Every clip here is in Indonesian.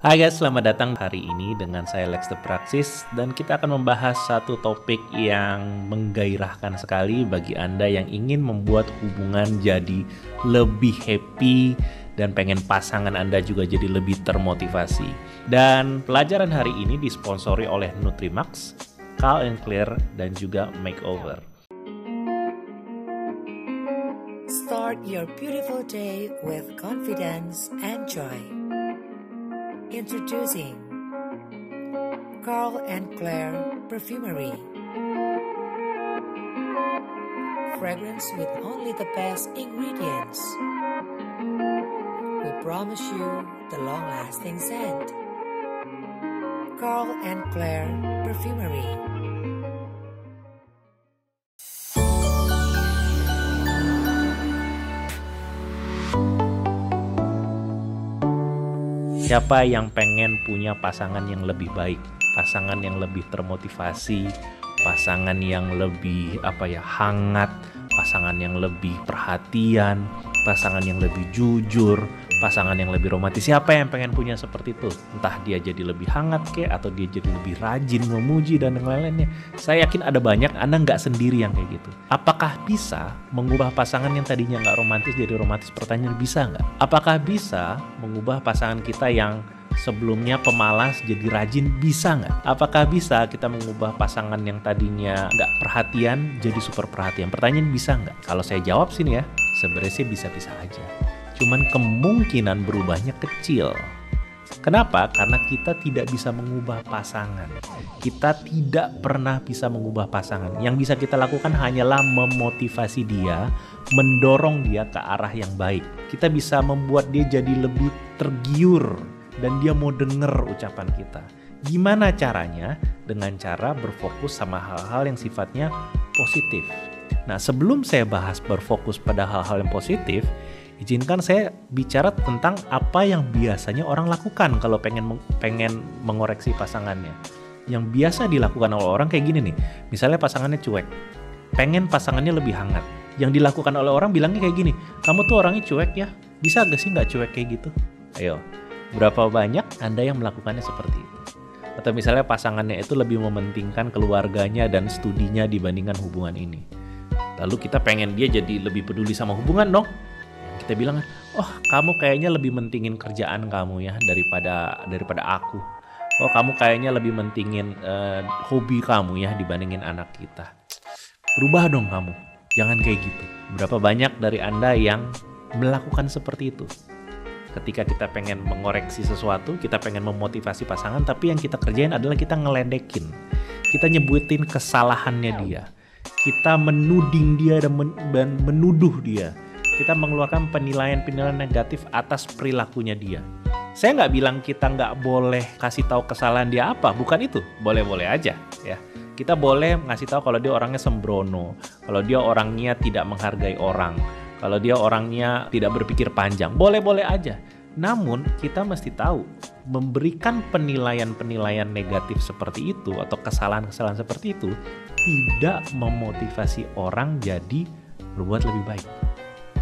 Hai guys, selamat datang hari ini dengan saya Lex The Praxis dan kita akan membahas satu topik yang menggairahkan sekali bagi Anda yang ingin membuat hubungan jadi lebih happy dan pengen pasangan Anda juga jadi lebih termotivasi. Dan pelajaran hari ini disponsori oleh Nutrimax, Carl & Claire, dan juga Makeover. Start your beautiful day with confidence and joy. Introducing Carl & Claire Perfumery. Fragrance with only the best ingredients. We promise you the long-lasting scent. Carl & Claire Perfumery. Siapa yang pengen punya pasangan yang lebih baik, pasangan yang lebih termotivasi, pasangan yang lebih hangat, pasangan yang lebih perhatian, pasangan yang lebih jujur, pasangan yang lebih romantis. Siapa yang pengen punya seperti itu? Entah dia jadi lebih hangat atau dia jadi lebih rajin memuji dan yang lain-lainnya. Saya yakin ada banyak, Anda nggak sendiri yang kayak gitu. Apakah bisa mengubah pasangan yang tadinya nggak romantis jadi romantis? Pertanyaan, bisa nggak? Apakah bisa mengubah pasangan kita yang sebelumnya pemalas jadi rajin? Bisa nggak? Apakah bisa kita mengubah pasangan yang tadinya nggak perhatian jadi super perhatian? Pertanyaan, bisa nggak? Kalau saya jawab sini ya, sebenarnya sih bisa-bisa aja. Cuman kemungkinan berubahnya kecil. Kenapa? Karena kita tidak bisa mengubah pasangan. Kita tidak pernah bisa mengubah pasangan. Yang bisa kita lakukan hanyalah memotivasi dia, mendorong dia ke arah yang baik. Kita bisa membuat dia jadi lebih tergiur dan dia mau denger ucapan kita. Gimana caranya? Dengan cara berfokus sama hal-hal yang sifatnya positif. Nah, sebelum saya bahas berfokus pada hal-hal yang positif, izinkan saya bicara tentang apa yang biasanya orang lakukan kalau pengen mengoreksi pasangannya. Yang biasa dilakukan oleh orang kayak gini nih. Misalnya pasangannya cuek, pengen pasangannya lebih hangat. Yang dilakukan oleh orang bilangnya kayak gini, kamu tuh orangnya cuek ya, bisa gak sih gak cuek kayak gitu? Ayo, berapa banyak Anda yang melakukannya seperti itu? Atau misalnya pasangannya itu lebih mementingkan keluarganya dan studinya dibandingkan hubungan ini. Lalu kita pengen dia jadi lebih peduli sama hubungan dong. Kita bilang, oh kamu kayaknya lebih mentingin kerjaan kamu ya daripada aku. Oh kamu kayaknya lebih mentingin hobi kamu ya dibandingin anak kita. Berubah dong kamu, jangan kayak gitu. Berapa banyak dari Anda yang melakukan seperti itu? Ketika kita pengen mengoreksi sesuatu, kita pengen memotivasi pasangan, tapi yang kita kerjain adalah kita ngeledekin. Kita nyebutin kesalahannya dia. Kita menuding dia dan menuduh dia. Kita mengeluarkan penilaian-penilaian negatif atas perilakunya dia. Saya nggak bilang kita nggak boleh kasih tahu kesalahan dia apa, bukan itu. Boleh-boleh aja ya. Kita boleh ngasih tahu kalau dia orangnya sembrono, kalau dia orangnya tidak menghargai orang, kalau dia orangnya tidak berpikir panjang. Boleh-boleh aja. Namun kita mesti tahu, memberikan penilaian-penilaian negatif seperti itu atau kesalahan-kesalahan seperti itu tidak memotivasi orang jadi berbuat lebih baik.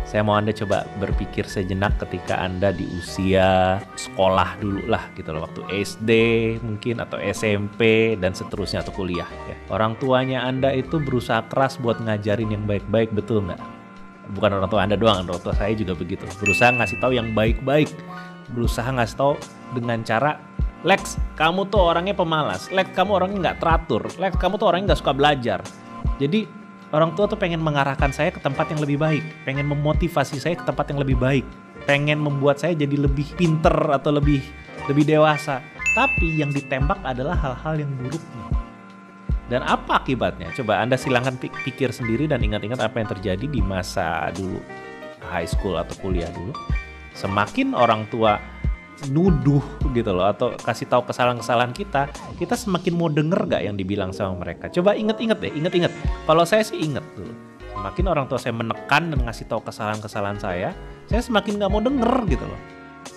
Saya mau Anda coba berpikir sejenak ketika Anda di usia sekolah dulu lah gitu loh. Waktu SD mungkin atau SMP dan seterusnya atau kuliah ya. Orang tuanya Anda itu berusaha keras buat ngajarin yang baik-baik, betul nggak? Bukan orang tua Anda doang, orang tua saya juga begitu. Berusaha ngasih tahu yang baik-baik. Berusaha ngasih tahu dengan cara, Lex, kamu tuh orangnya pemalas. Lex, kamu orangnya nggak teratur. Lex, kamu tuh orangnya nggak suka belajar. Jadi orang tua tuh pengen mengarahkan saya ke tempat yang lebih baik, pengen memotivasi saya ke tempat yang lebih baik, pengen membuat saya jadi lebih pinter atau lebih dewasa. Tapi yang ditembak adalah hal-hal yang buruknya. Dan apa akibatnya? Coba Anda silahkan pikir sendiri dan ingat-ingat apa yang terjadi di masa dulu, high school atau kuliah dulu. Semakin orang tua nuduh gitu loh atau kasih tahu kesalahan-kesalahan kita semakin mau denger gak yang dibilang sama mereka. Coba inget-inget deh, inget-inget. Kalau saya sih inget dulu, semakin orang tua saya menekan dan ngasih tahu kesalahan-kesalahan saya semakin gak mau denger gitu loh.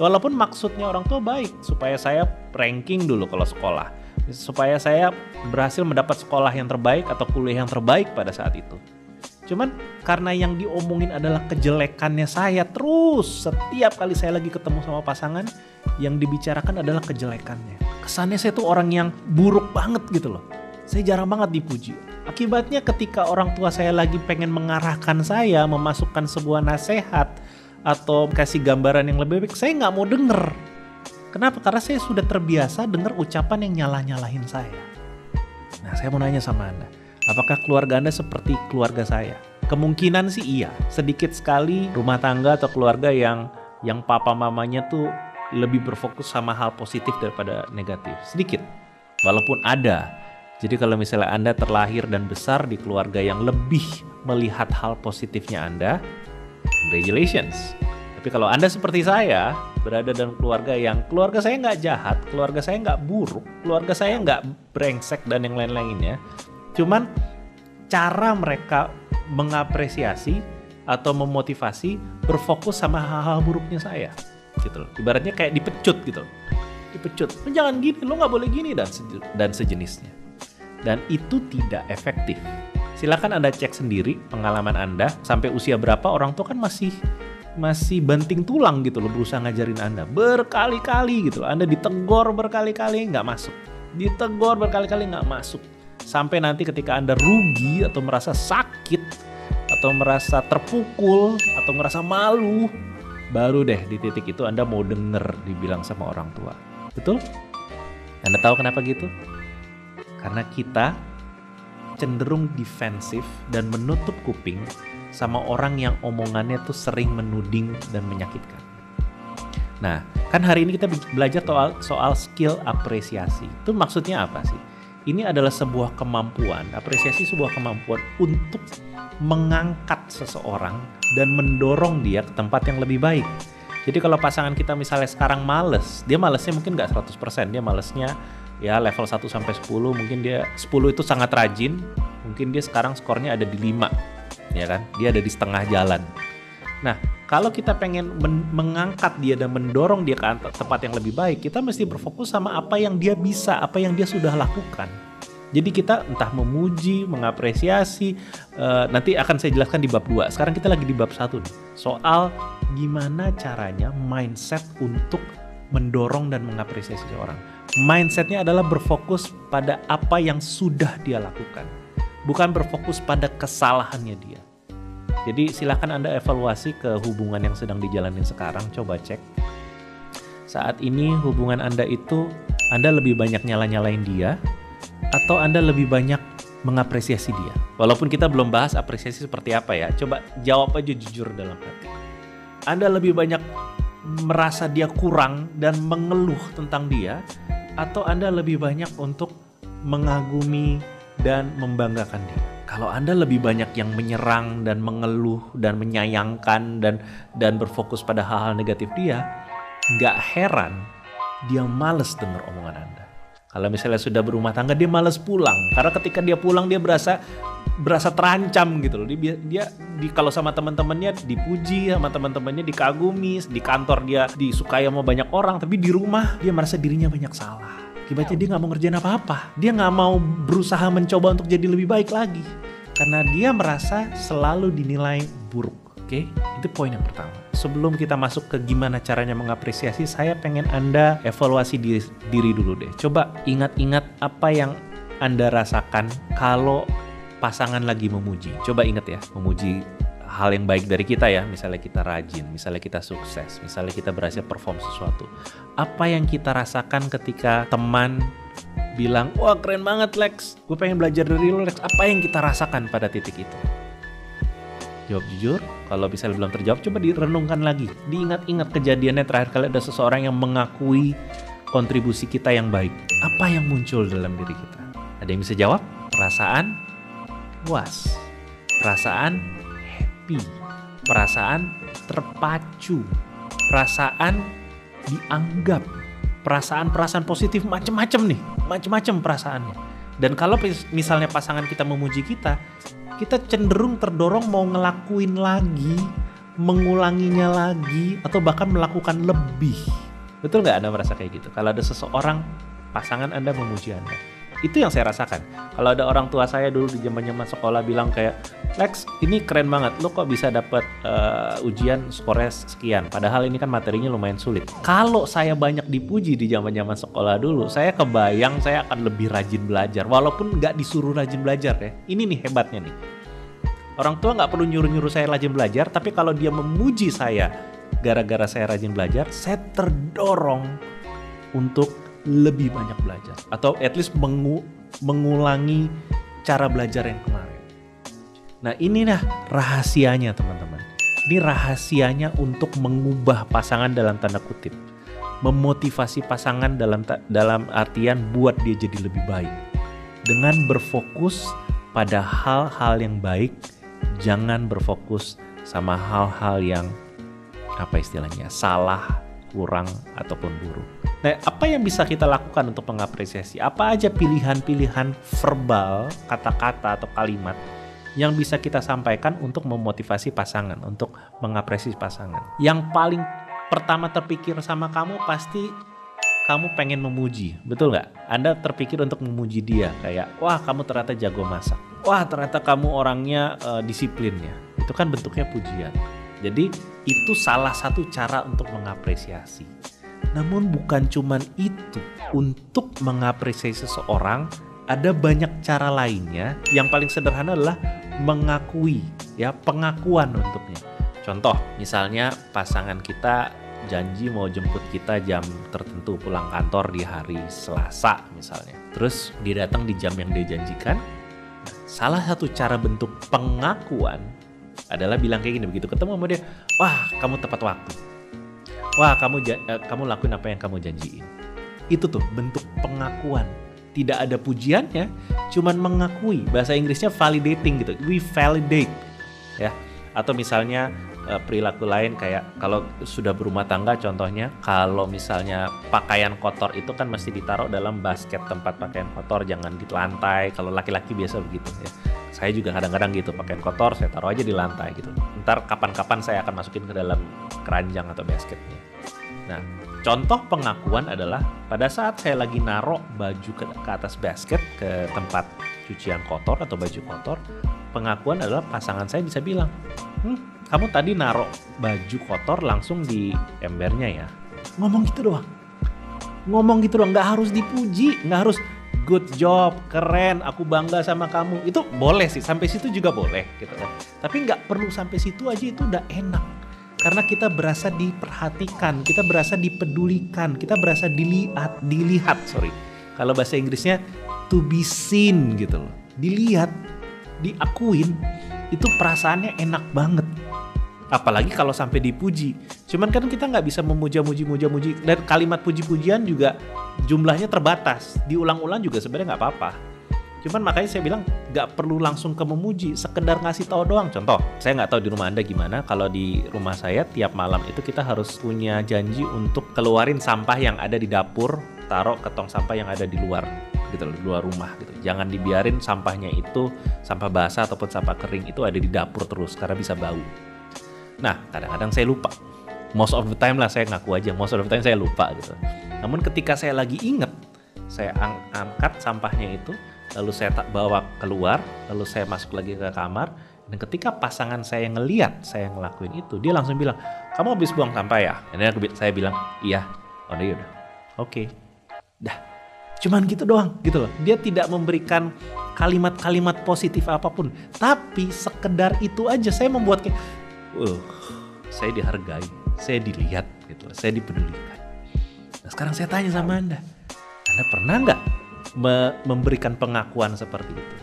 Walaupun maksudnya orang tua baik, supaya saya ranking dulu kalau sekolah, supaya saya berhasil mendapat sekolah yang terbaik atau kuliah yang terbaik pada saat itu. Cuman karena yang diomongin adalah kejelekannya saya terus, setiap kali saya lagi ketemu sama pasangan, yang dibicarakan adalah kejelekannya. Kesannya saya tuh orang yang buruk banget gitu loh. Saya jarang banget dipuji. Akibatnya ketika orang tua saya lagi pengen mengarahkan saya, memasukkan sebuah nasihat atau kasih gambaran yang lebih baik, saya nggak mau denger. Kenapa? Karena saya sudah terbiasa dengar ucapan yang nyalah-nyalahin saya. Nah, saya mau nanya sama Anda, apakah keluarga Anda seperti keluarga saya? Kemungkinan sih iya. Sedikit sekali rumah tangga atau keluarga yang papa mamanya tuh lebih berfokus sama hal positif daripada negatif. Sedikit. Walaupun ada. Jadi kalau misalnya Anda terlahir dan besar di keluarga yang lebih melihat hal positifnya Anda, congratulations. Tapi kalau Anda seperti saya, berada dalam keluarga saya nggak jahat, keluarga saya nggak buruk, keluarga saya nggak brengsek dan yang lain-lainnya. Cuman cara mereka mengapresiasi atau memotivasi berfokus sama hal-hal buruknya saya, gitu loh. Ibaratnya kayak dipecut gitu, dipecut. Lo jangan gini, lo nggak boleh gini dan sejenisnya. Dan itu tidak efektif. Silakan Anda cek sendiri pengalaman Anda sampai usia berapa orang tua kan masih banting tulang gitu loh berusaha ngajarin Anda berkali-kali gitu loh. Anda ditegur berkali-kali nggak masuk, ditegur berkali-kali nggak masuk, sampai nanti ketika Anda rugi atau merasa sakit atau merasa terpukul atau merasa malu, baru deh di titik itu Anda mau denger dibilang sama orang tua. Betul? Anda tahu kenapa gitu? Karena kita cenderung defensif dan menutup kuping sama orang yang omongannya tuh sering menuding dan menyakitkan. Nah, kan hari ini kita belajar soal skill apresiasi. Itu maksudnya apa sih? Ini adalah sebuah kemampuan, apresiasi sebuah kemampuan untuk mengangkat seseorang dan mendorong dia ke tempat yang lebih baik. Jadi kalau pasangan kita misalnya sekarang males, dia malesnya mungkin nggak 100%, dia malesnya ya level 1 sampai 10, mungkin dia 10 itu sangat rajin, mungkin dia sekarang skornya ada di 5, ya kan? Dia ada di setengah jalan. Nah, kalau kita pengen mengangkat dia dan mendorong dia ke tempat yang lebih baik, kita mesti berfokus sama apa yang dia bisa, apa yang dia sudah lakukan. Jadi kita entah memuji, mengapresiasi, nanti akan saya jelaskan di bab 2. Sekarang kita lagi di bab 1 nih, soal gimana caranya mindset untuk mendorong dan mengapresiasi seseorang. Mindsetnya adalah berfokus pada apa yang sudah dia lakukan, bukan berfokus pada kesalahannya dia. Jadi silakan Anda evaluasi ke hubungan yang sedang dijalanin sekarang. Coba cek. Saat ini hubungan Anda itu, Anda lebih banyak nyala-nyalain dia, atau Anda lebih banyak mengapresiasi dia? Walaupun kita belum bahas apresiasi seperti apa ya, coba jawab aja jujur dalam hati. Anda lebih banyak merasa dia kurang dan mengeluh tentang dia, atau Anda lebih banyak untuk mengagumi dan membanggakan dia? Kalau Anda lebih banyak yang menyerang dan mengeluh dan menyayangkan dan berfokus pada hal-hal negatif dia, nggak heran dia males dengar omongan Anda. Kalau misalnya sudah berumah tangga, dia males pulang. Karena ketika dia pulang, dia berasa terancam gitu loh. Dia kalau sama teman-temannya dipuji, sama teman-temannya dikagumi, di kantor dia disukai sama banyak orang, tapi di rumah dia merasa dirinya banyak salah. Akibatnya dia nggak mau ngerjain apa-apa. Dia nggak mau berusaha mencoba untuk jadi lebih baik lagi. Karena dia merasa selalu dinilai buruk. Oke, itu poin yang pertama. Sebelum kita masuk ke gimana caranya mengapresiasi, saya pengen Anda evaluasi diri dulu deh. Coba ingat-ingat apa yang Anda rasakan kalau pasangan lagi memuji. Coba ingat ya, memuji hal yang baik dari kita ya. Misalnya kita rajin, misalnya kita sukses, misalnya kita berhasil perform sesuatu. Apa yang kita rasakan ketika teman bilang, wah keren banget Lex, gue pengen belajar dari lo Lex. Apa yang kita rasakan pada titik itu? Jawab jujur. Kalau misalnya belum terjawab, coba direnungkan lagi. Diingat-ingat kejadiannya terakhir kali ada seseorang yang mengakui kontribusi kita yang baik. Apa yang muncul dalam diri kita? Ada yang bisa jawab? Perasaan puas, perasaan happy, perasaan terpacu, perasaan dianggap, perasaan positif, macam-macam nih, macam-macam perasaannya. Dan kalau misalnya pasangan kita memuji kita cenderung terdorong mau ngelakuin lagi, mengulanginya lagi, atau bahkan melakukan lebih. Betul nggak Anda merasa kayak gitu? Kalau ada seseorang, pasangan Anda memuji Anda, Itu yang saya rasakan. Kalau ada orang tua saya dulu di zaman-zaman sekolah bilang kayak, Lex, ini keren banget, lo kok bisa dapat ujian skornya sekian, padahal ini kan materinya lumayan sulit. Kalau saya banyak dipuji di zaman-zaman sekolah dulu, saya kebayang saya akan lebih rajin belajar, walaupun nggak disuruh rajin belajar ya. Ini nih hebatnya nih. Orang tua nggak perlu nyuruh-nyuruh saya rajin belajar, tapi kalau dia memuji saya gara-gara saya rajin belajar, saya terdorong untuk lebih banyak belajar, atau at least mengulangi cara belajar yang kemarin. Nah, ini nah rahasianya teman-teman. Ini rahasianya untuk mengubah pasangan dalam tanda kutip, memotivasi pasangan dalam artian buat dia jadi lebih baik, dengan berfokus pada hal-hal yang baik, jangan berfokus sama hal-hal yang apa istilahnya salah, kurang ataupun buruk. Nah, apa yang bisa kita lakukan untuk mengapresiasi? Apa aja pilihan-pilihan verbal, kata-kata atau kalimat yang bisa kita sampaikan untuk memotivasi pasangan, untuk mengapresiasi pasangan? Yang paling pertama terpikir sama kamu pasti kamu pengen memuji, betul nggak? Anda terpikir untuk memuji dia, kayak, wah kamu ternyata jago masak, wah ternyata kamu orangnya disiplin ya. Itu kan bentuknya pujian. Jadi itu salah satu cara untuk mengapresiasi. Namun bukan cuman itu. Untuk mengapresiasi seseorang, ada banyak cara lainnya. Yang paling sederhana adalah mengakui, ya, pengakuan untuknya. Contoh, misalnya pasangan kita janji mau jemput kita jam tertentu pulang kantor di hari Selasa misalnya. Terus dia datang di jam yang dia janjikan. Salah satu cara bentuk pengakuan adalah bilang kayak gini, begitu ketemu sama dia, wah kamu tepat waktu. Wah, kamu lakuin apa yang kamu janjiin. Itu tuh bentuk pengakuan. Tidak ada pujiannya, cuman mengakui. Bahasa Inggrisnya validating gitu. We validate, ya. Atau misalnya perilaku lain kayak kalau sudah berumah tangga, contohnya kalau misalnya pakaian kotor itu kan mesti ditaruh dalam basket tempat pakaian kotor, jangan di lantai. Kalau laki-laki biasa begitu ya. Saya juga kadang-kadang gitu, pakaian kotor saya taruh aja di lantai gitu. Ntar kapan-kapan saya akan masukin ke dalam keranjang atau basketnya. Nah, contoh pengakuan adalah pada saat saya lagi naruh baju ke atas basket, ke tempat cucian kotor atau baju kotor, pengakuan adalah pasangan saya bisa bilang, kamu tadi naruh baju kotor langsung di embernya ya. Ngomong gitu doang. Nggak harus dipuji, nggak harus good job, keren, aku bangga sama kamu. Itu boleh sih, sampai situ juga boleh gitu kan. Tapi nggak perlu sampai situ aja, itu udah enak. Karena kita berasa diperhatikan, kita berasa dipedulikan, kita berasa dilihat. Kalau bahasa Inggrisnya to be seen gitu loh. Dilihat, diakuin, itu perasaannya enak banget. Apalagi kalau sampai dipuji. Cuman kan kita nggak bisa memuji. Dan kalimat puji-pujian juga jumlahnya terbatas. Diulang-ulang juga sebenarnya nggak apa-apa. Cuman makanya saya bilang nggak perlu langsung ke memuji. Sekedar ngasih tahu doang. Contoh, saya nggak tahu di rumah Anda gimana. Kalau di rumah saya tiap malam itu kita harus punya janji untuk keluarin sampah yang ada di dapur, taruh ke tong sampah yang ada di luar gitu loh, di luar rumah gitu. Jangan dibiarin sampahnya itu, sampah basah ataupun sampah kering itu ada di dapur terus karena bisa bau. Nah, kadang-kadang saya lupa. Most of the time lah, saya ngaku aja, most of the time saya lupa gitu. Namun ketika saya lagi inget, saya angkat sampahnya itu, lalu saya bawa keluar, lalu saya masuk lagi ke kamar, dan ketika pasangan saya ngeliat saya ngelakuin itu, dia langsung bilang, kamu habis buang sampah ya? Dan saya bilang, iya. Oh iya udah, oke. Dah, cuman gitu doang gitu loh. Dia tidak memberikan kalimat-kalimat positif apapun, tapi sekedar itu aja saya membuat kayak, saya dihargai, saya dilihat gitu, saya dipedulikan. Nah, sekarang saya tanya sama Anda pernah nggak memberikan pengakuan seperti itu?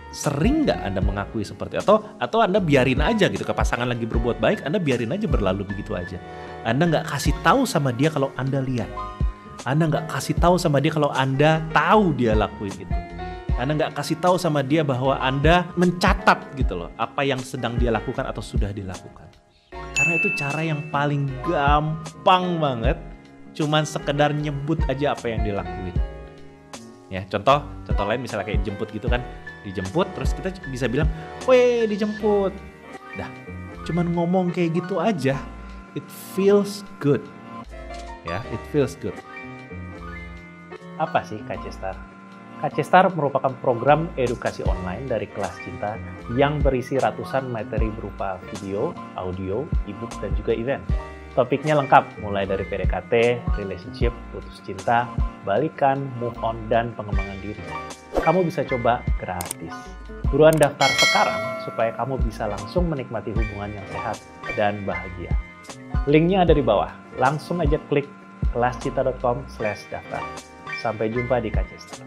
Sering nggak Anda mengakui seperti itu? Atau Anda biarin aja gitu, ke pasangan lagi berbuat baik, Anda biarin aja berlalu begitu aja. Anda nggak kasih tahu sama dia kalau Anda lihat. Anda nggak kasih tahu sama dia kalau Anda tahu dia lakuin itu. Anda nggak kasih tahu sama dia bahwa Anda mencatat gitu loh apa yang sedang dia lakukan atau sudah dilakukan. Karena itu cara yang paling gampang banget, cuman sekedar nyebut aja apa yang dilakuin. Ya, contoh lain misalnya kayak jemput gitu kan, dijemput terus kita bisa bilang, "Weh, dijemput." Dah, cuman ngomong kayak gitu aja, it feels good. Ya, it feels good. Apa sih Kak Cestar? KC Star merupakan program edukasi online dari Kelas Cinta yang berisi ratusan materi berupa video, audio, e-book, dan juga event. Topiknya lengkap, mulai dari PDKT, relationship, putus cinta, balikan, move on, dan pengembangan diri. Kamu bisa coba gratis. Buruan daftar sekarang supaya kamu bisa langsung menikmati hubungan yang sehat dan bahagia. Linknya ada di bawah. Langsung aja klik kelascinta.com/daftar. Sampai jumpa di KC Star.